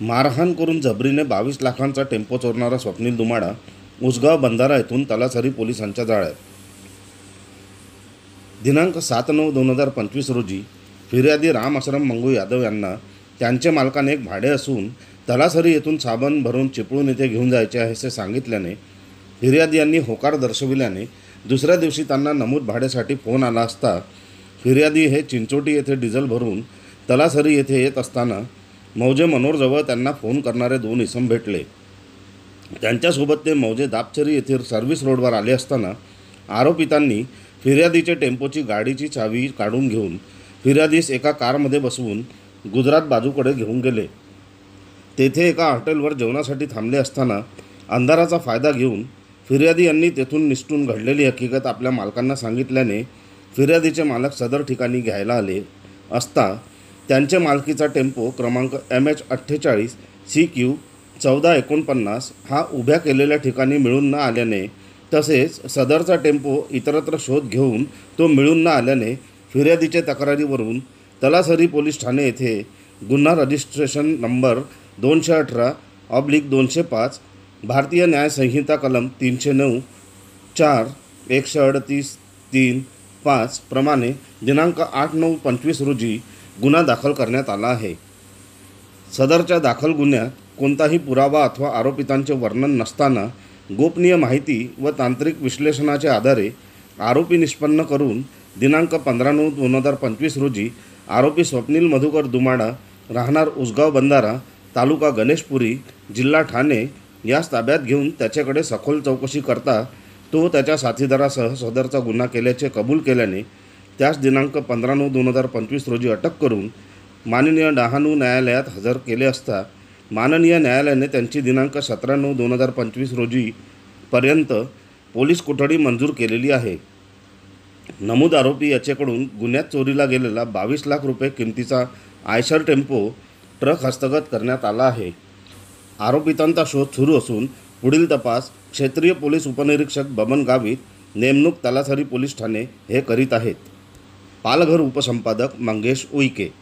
मारहाण करून जबरीने 22 लाखांचा टेम्पो चोरणारा स्वप्नील दुमाडा उसगाव बंधारा येथून तलासरी पोलिसांच्या जाळ्यात। दिनांक 7/9/2025 रोजी फिर्यादी राम आश्रम मंगू यादव यांना त्यांचे मालकाने एक भाडे असून तलासरी येथून साबण भरून चिपळूण येथे घेऊन जायचे आहे असे सांगितल्याने फिर्यादी यांनी होकार दर्शविल्याने दुसऱ्या दिवशी त्यांना नमूद भाड्यासाठी फोन आला असता फिर्यादी हे चिंचोटी येथे डिझेल भरून तलासरी येथे येत असताना मौजे मनोरजवळ त्यांना फोन करणारे 2 इसम भेटले। त्यांच्यासोबत ते मौजे दापचरी येथील सर्व्हिस रोडवर आले असताना आरोपितांनी फिर्यादीचे टेम्पोची गाडीची चावी काढून घेऊन फिर्यादीस एका कारमध्ये बसवून गुजरात बाजूकडे घेऊन गेले। तेथे एका हॉटेलवर जेवणासाठी थांबले असताना अंधाराचा फायदा घेऊन फिर्यादी यांनी तेथून निसटून घडलेली हकीकत आपल्या मालकांना सांगितल्याने फिर्यादीचे मालक सदर ठिकाणी घ्यायला आले असता त्यांचे मालकीचा टेम्पो क्रमांक MH48 CQ 1449 हा उभ्या केलेल्या ठिकाणी मिळून न आल्याने तसेच सदरचा टेम्पो इतरत्र शोध घेऊन तो मिळून न आल्याने फिर्यादीच्या तक्रारीवरून तलासरी पोलीस ठाणे येथे गुन्हा रजिस्ट्रेशन नंबर 218/205 भारतीय न्याय संहिता कलम 309 4 138-3-5 प्रमाणे दिनांक 8/9/25 रोजी गुन्हा दाखल करण्यात आला आहे। सदरच्या दाखल गुन्ह्यात कोणताही पुरावा अथवा आरोपितांचे वर्णन नसताना गोपनीय माहिती व तांत्रिक विश्लेषणाच्या आधारे आरोपी निष्पन्न करून दिनांक 15/9/2025 रोजी आरोपी स्वप्नील मधुकर दुमाडा राहणार उसगाव बंधारा तालुका गणेशपुरी जिल्हा ठाणे यास ताब्यात घेऊन त्याच्याकडे सखोल चौकशी करता तो त्याच्या साथीदारासह सदरचा गुन्हा केल्याचे कबूल केल्याने त्यास दिनांक 15/9/2025 रोजी अटक करून माननीय डहाणू न्यायालयात हजर केले असता माननीय न्यायालयाने त्यांची दिनांक 17/9/2025 रोजी पर्यंत पोलीस कोठडी मंजूर केलेली आहे। नमूद आरोपी याच्याकडून गुन्ह्यात चोरीला गेलेला 22 लाख रुपये किमतीचा आयशर टेम्पो ट्रक हस्तगत करण्यात आला आहे। आरोपितांचा शोध सुरू असून पुढील तपास क्षेत्रीय पोलीस उपनिरीक्षक बबन गावित नेमणूक तलासरी पोलीस ठाणे हे करीत आहेत। पालघर उपसंपादक मंगेश उईके।